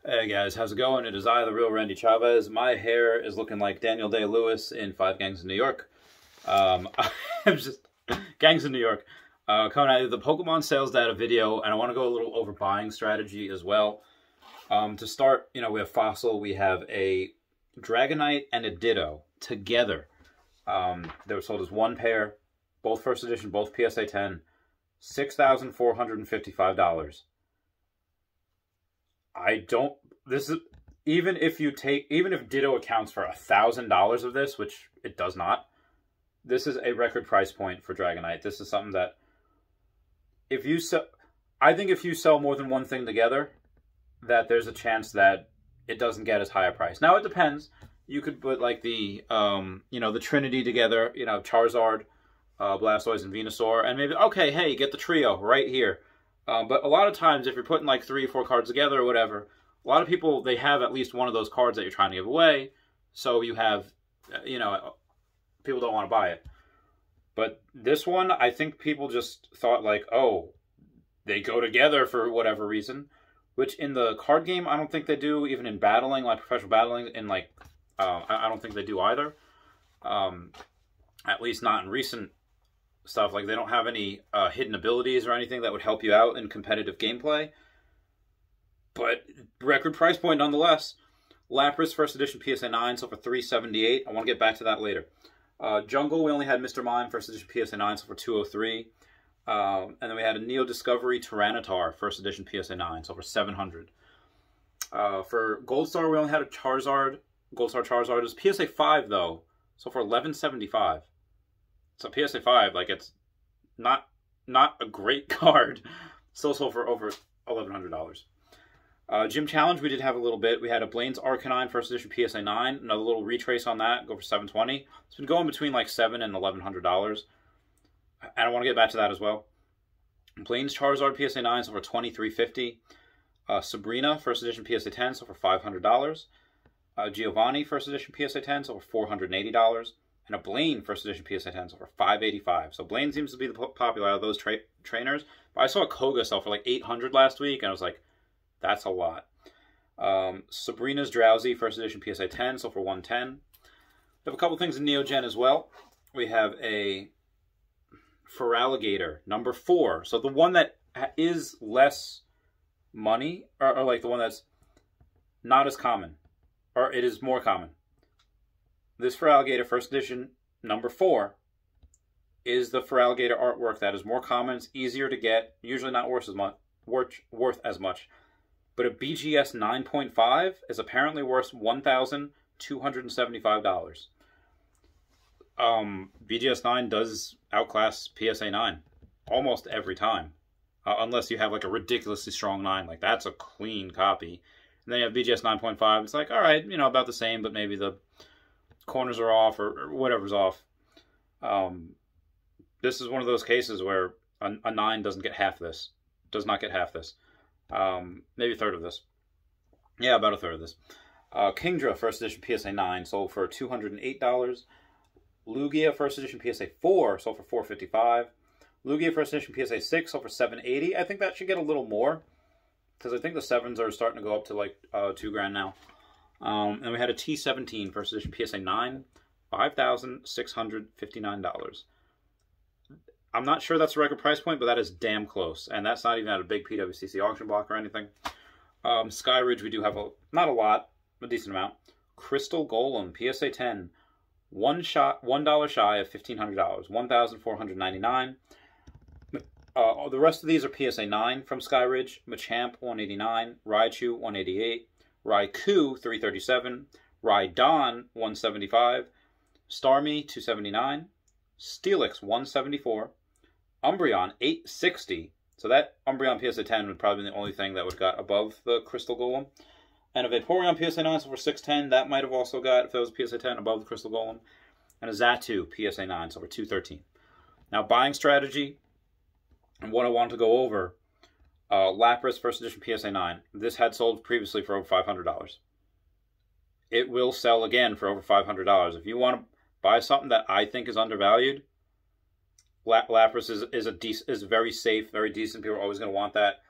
Hey guys, how's it going? It is I, the real Randy Chavez. My hair is looking like Daniel Day-Lewis in Five Gangs in New York. I'm just Gangs in New York. Coming out of the Pokemon sales data video, and I want to go a little over buying strategy as well. To start, we have Fossil, we have a Dragonite and a Ditto together. They were sold as one pair, both first edition, both PSA 10, $6,455. Even if Ditto accounts for $1,000 of this, which it does not, this is a record price point for Dragonite. This is something that I think if you sell more than one thing together, that there's a chance that it doesn't get as high a price. Now it depends. You could put like the the Trinity together, Charizard, Blastoise, and Venusaur, and maybe, okay, hey, you get the trio right here. But a lot of times, if you're putting like 3 or 4 cards together or whatever, a lot of people, they have at least one of those cards that you're trying to give away. So you have, people don't want to buy it. But this one, I think people just thought like, oh, they go together for whatever reason. Which in the card game, I don't think they do. Even in battling, like professional battling, I don't think they do either. At least not in recent stuff. Like, they don't have any hidden abilities or anything that would help you out in competitive gameplay. But record price point nonetheless. Lapras first edition PSA 9 sold for $378. I want to get back to that later. Jungle, we only had Mr. Mime first edition PSA 9 sold for $203. And then we had a Neo Discovery Tyranitar first edition PSA 9 sold for $700. For Gold Star, we only had a Charizard. Gold Star Charizard is PSA 5 though, sold for $1175. So PSA 5, like, it's not a great card. Still sold for over $1,100. Gym Challenge, we did have a little bit. We had a Blaine's Arcanine first edition PSA 9. Another little retrace on that, go for $720. It's been going between like $700 and $1,100. And I want to get back to that as well. Blaine's Charizard PSA 9 sold for $2,350. Sabrina first edition PSA 10 sold for $500. Giovanni first edition PSA 10 sold for $480. And a Blaine first edition PSA 10 sold for $585. So Blaine seems to be the popular out of those trainers. But I saw a Koga sell for like $800 last week, and I was like, that's a lot. Sabrina's Drowsy first edition PSA 10 sold for $110. We have a couple things in Neogen as well. We have a Feraligatr number 4. So the one that is less money, or like the one that's not as common, or it is more common. This Feraligatr first edition number 4 is the Feraligatr artwork that is more common. It's easier to get, usually not worth as much. But a BGS 9.5 is apparently worth $1,275. BGS 9 does outclass PSA 9 almost every time, unless you have like a ridiculously strong 9. Like, that's a clean copy. And then you have BGS 9.5. It's like, all right, about the same, but maybe the corners are off or whatever's off. This is one of those cases where a 9 doesn't get half this. Does not get half this. Maybe a third of this. Yeah, about a third of this. Kingdra first edition PSA 9 sold for $208. Lugia first edition PSA 4 sold for $455. Lugia first edition PSA 6 sold for $780. I think that should get a little more, because I think the 7s are starting to go up to like $2,000 now. And we had a T17 first edition PSA 9, $5,659. I'm not sure that's a record price point, but that is damn close. And that's not even at a big PWCC auction block or anything. Skyridge, we do have not a lot, a decent amount. Crystal Golem, PSA 10, $1 shy of $1,500, $1,499. The rest of these are PSA 9 from Skyridge. Machamp, $189. Raichu, $188. Raikou, $337. Rhydon, $175. Starmie, $279. Steelix, $174. Umbreon, $860. So that Umbreon PSA 10 would probably be the only thing that would have got above the Crystal Golem. And a Vaporeon PSA 9 sold for $610. That might have also got, if that was PSA 10, above the Crystal Golem. And a Xatu PSA 9 sold for $213. Now, buying strategy, and what I want to go over, Lapras first edition PSA 9. This had sold previously for over $500. It will sell again for over $500. If you want to buy something that I think is undervalued, Lapras is very safe, very decent. People are always going to want that.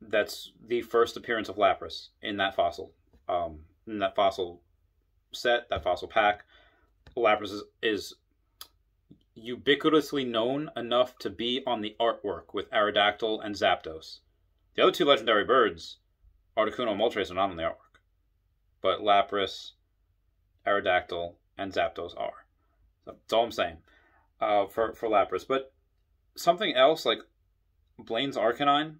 That's the first appearance of Lapras in that fossil. In that fossil set, that fossil pack, Lapras is ubiquitously known enough to be on the artwork with Aerodactyl and Zapdos. The other two legendary birds, Articuno and Moltres, are not on the artwork. But Lapras, Aerodactyl, and Zapdos are. So that's all I'm saying for Lapras. But something else, like Blaine's Arcanine,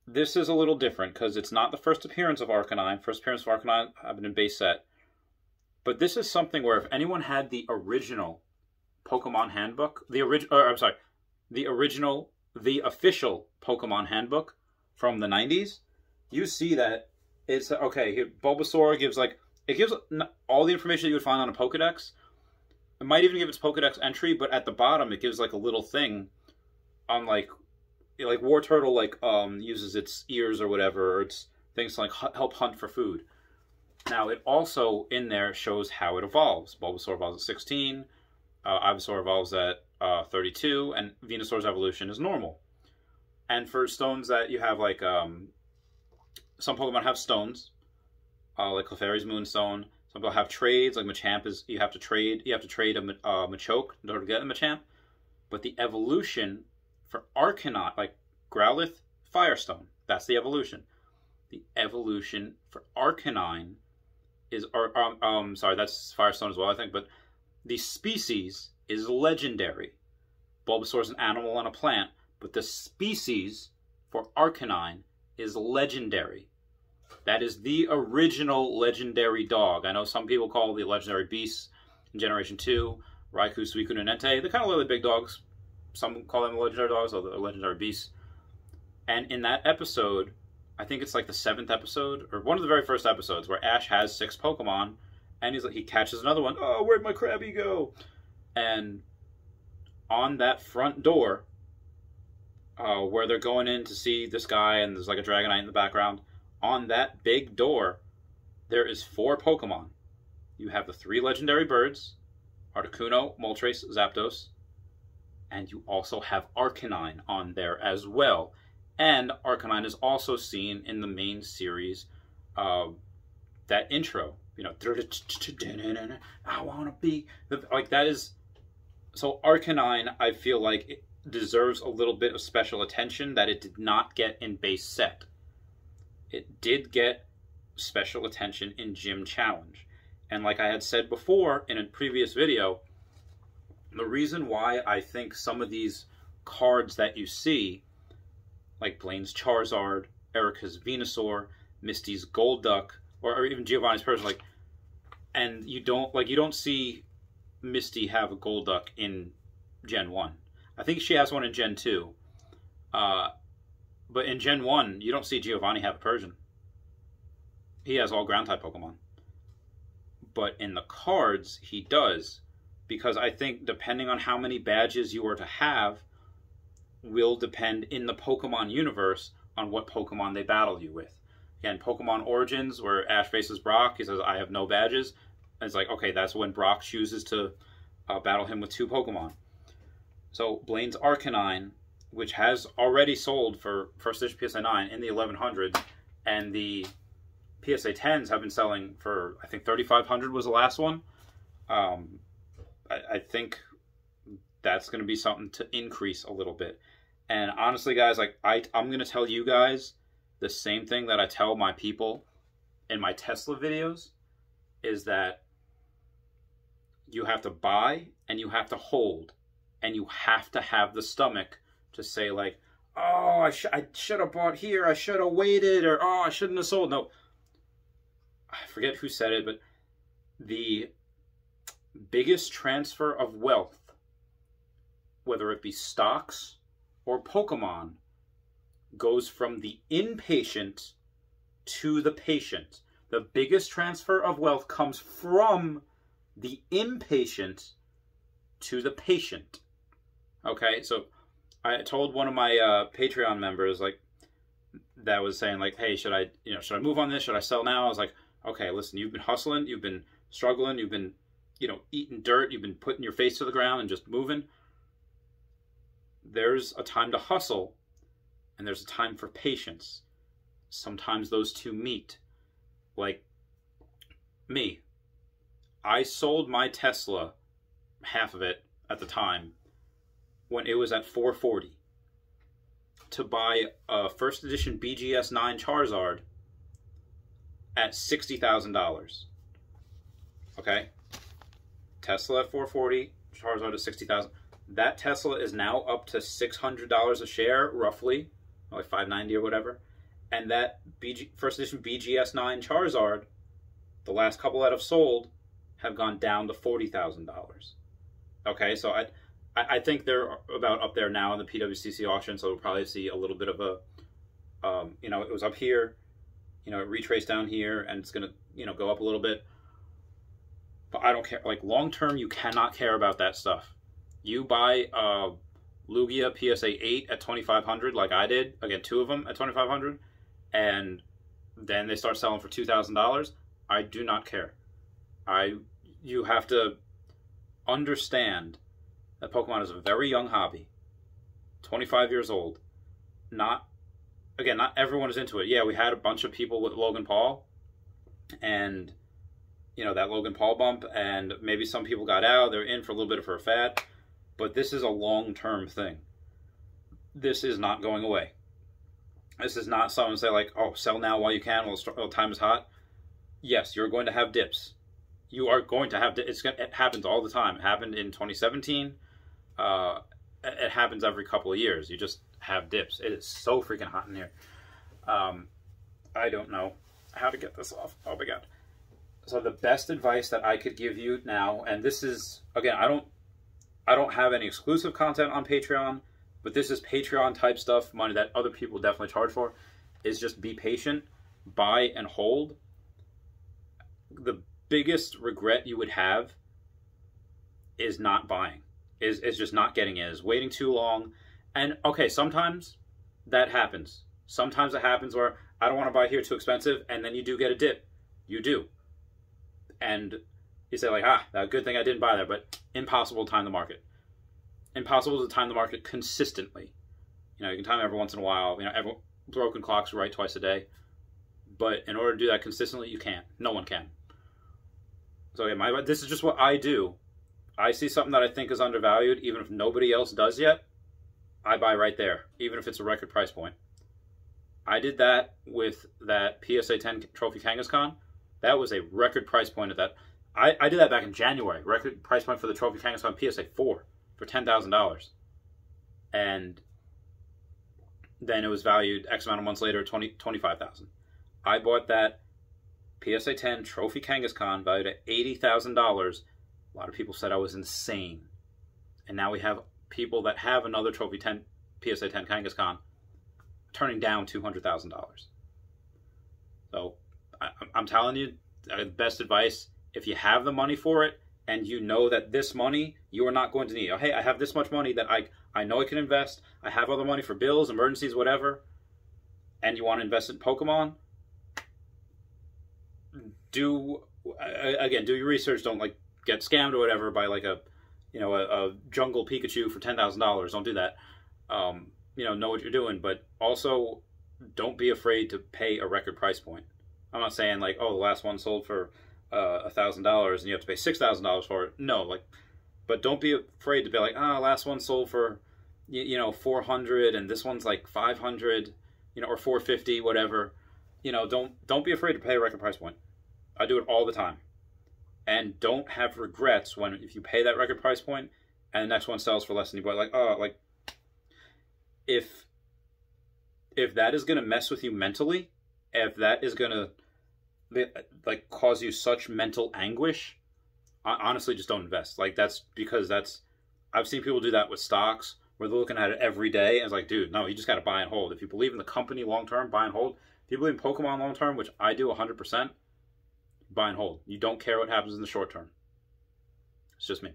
this is a little different because it's not the first appearance of Arcanine. First appearance of Arcanine happened in base set. But this is something where if anyone had the original Pokemon Handbook, the official Pokemon Handbook from the 90s, you see that it's, okay, Bulbasaur gives it gives all the information that you would find on a Pokedex. It might even give its Pokedex entry, but at the bottom it gives like a little thing on like War Turtle uses its ears or whatever, or its things to like help hunt for food. Now it also in there shows how it evolves. Bulbasaur evolves at 16, Ivysaur evolves at 32, and Venusaur's evolution is normal. And for stones that you have some Pokemon have stones, like Clefairy's Moonstone. Some people have trades, like Machamp is you have to trade a Machoke in order to get a Machamp. But the evolution for Arcanine, like Growlithe, Firestone, that's the evolution. The evolution for Arcanine is, sorry, that's Firestone as well, I think, but the species is legendary. Bulbasaur is an animal and a plant, but the species for Arcanine is legendary. That is the original legendary dog. I know some people call the legendary beasts in Generation 2, Raikou, Suicune, and Entei. They're kind of like the big dogs. Some call them legendary dogs, or the legendary beasts. And in that episode, I think it's like the 7th episode, or one of the very first episodes, where Ash has 6 Pokemon, and he catches another one. Oh, where'd my Krabby go? And on that front door, where they're going in to see this guy, and there's like a Dragonite in the background, on that big door, there is 4 Pokemon. You have the 3 legendary birds, Articuno, Moltres, Zapdos, and you also have Arcanine on there as well. And Arcanine is also seen in the main series, that intro, you know, I wanna be, like that is, so Arcanine, I feel like it deserves a little bit of special attention that it did not get in base set. It did get special attention in Gym Challenge. And like I had said before in a previous video, the reason why I think some of these cards that you see, like Blaine's Charizard, Erica's Venusaur, Misty's Golduck, or even Giovanni's Persian, and you don't see Misty have a Golduck in Gen 1. I think she has one in Gen 2. But in Gen 1, you don't see Giovanni have a Persian. He has all ground-type Pokemon. But in the cards, he does. Because I think depending on how many badges you are to have will depend in the Pokemon universe on what Pokemon they battle you with. Again, Pokemon Origins, where Ash faces Brock, he says, I have no badges. And it's like, okay, that's when Brock chooses to battle him with 2 Pokemon. So Blaine's Arcanine, which has already sold for First Edition PSA 9 in the 1100s, and the PSA 10s have been selling for, I think, 3,500 was the last one. I think that's going to be something to increase a little bit. And honestly, guys, I'm going to tell you guys the same thing that I tell my people in my Tesla videos, is that you have to buy and you have to hold, and you have to have the stomach to say like, oh, I should have bought here, I should have waited, or oh, I shouldn't have sold. No, I forget who said it, but the biggest transfer of wealth, whether it be stocks or Pokemon, goes from the impatient to the patient. The biggest transfer of wealth comes from the impatient to the patient. Okay, so I told one of my Patreon members, that was saying hey, should I move on this? Should I sell now? I was like, okay, listen, you've been hustling, you've been struggling, you've been, eating dirt, you've been putting your face to the ground and just moving. There's a time to hustle, and there's a time for patience. Sometimes those two meet. Like me, I sold my Tesla, half of it at the time, when it was at $440, to buy a first edition BGS 9 Charizard at $60,000. Okay? Tesla at $440, Charizard at $60,000. That Tesla is now up to $600 a share, roughly, like $590 or whatever. And that first edition BGS 9 Charizard, the last couple that have sold, have gone down to $40,000. Okay, so I think they're about up there now in the PWCC auction, so we'll probably see a little bit of a, you know, it was up here, you know, it retraced down here, and it's going to, you know, go up a little bit. But I don't care. Like, long term, you cannot care about that stuff. You buy Lugia PSA 8 at $2,500, like I did, again, 2 of them at $2,500, and then they start selling for $2,000. I do not care. You have to understand that Pokemon is a very young hobby, 25 years old. Not everyone is into it. Yeah, we had a bunch of people with Logan Paul, and, you know, that Logan Paul bump, and maybe some people got out. They're in for a little bit of a fad, but this is a long-term thing. This is not going away. This is not someone say like, oh, sell now while you can, while time is hot. Yes, you're going to have dips. You are going to have dips. It happens all the time. It happened in 2017. It happens every couple of years. You just have dips. It is so freaking hot in here. I don't know how to get this off. Oh my god. So the best advice that I could give you now, and this is, again, I don't have any exclusive content on Patreon, but this is Patreon type stuff, money that other people definitely charge for, is just be patient, buy and hold. The biggest regret you would have is not buying, is just not getting it, is waiting too long. And okay, sometimes that happens. Sometimes it happens where I don't want to buy here, too expensive, and then you do get a dip. You do. And you say like, good thing I didn't buy that, but impossible to time the market. Impossible to time the market consistently. You know, you can time it every once in a while. You know, broken clocks right twice a day. But in order to do that consistently, you can't. No one can. So yeah, this is just what I do. I see something that I think is undervalued, even if nobody else does yet, I buy right there, even if it's a record price point. I did that with that PSA 10 Trophy Kangaskhan. That was a record price point at that. I did that back in January. Record price point for the Trophy Kangaskhan PSA 4 for $10,000. And then it was valued X amount of months later at $25,000. I bought that PSA 10 Trophy Kangaskhan valued at $80,000. A lot of people said I was insane. And now we have people that have another PSA 10 Kangaskhan turning down $200,000. So I'm telling you, the best advice, if you have the money for it and you know that this money you are not going to need. Oh, hey, I have this much money that I know I can invest. I have other money for bills, emergencies, whatever. And you want to invest in Pokemon. Do your research. Don't like get scammed or whatever by like a jungle Pikachu for $10,000. Don't do that. Know what you're doing, but also don't be afraid to pay a record price point. I'm not saying like, oh, the last one sold for $1,000 and you have to pay $6,000 for it. No, but don't be afraid to be like, last one sold for $400 and this one's like $500, or $450, whatever. Don't be afraid to pay a record price point. I do it all the time. And don't have regrets if you pay that record price point and the next one sells for less than you bought. If that is going to mess with you mentally, if that is going to cause you such mental anguish, honestly, just don't invest. I've seen people do that with stocks where they're looking at it every day and it's like, dude, no, you just got to buy and hold. If you believe in the company long term, buy and hold. If you believe in Pokemon long term, which I do 100%, buy and hold. You don't care what happens in the short term. It's just me.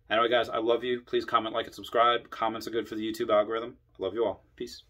Anyway, guys, I love you. Please comment, like, and subscribe. Comments are good for the YouTube algorithm. I love you all. Peace.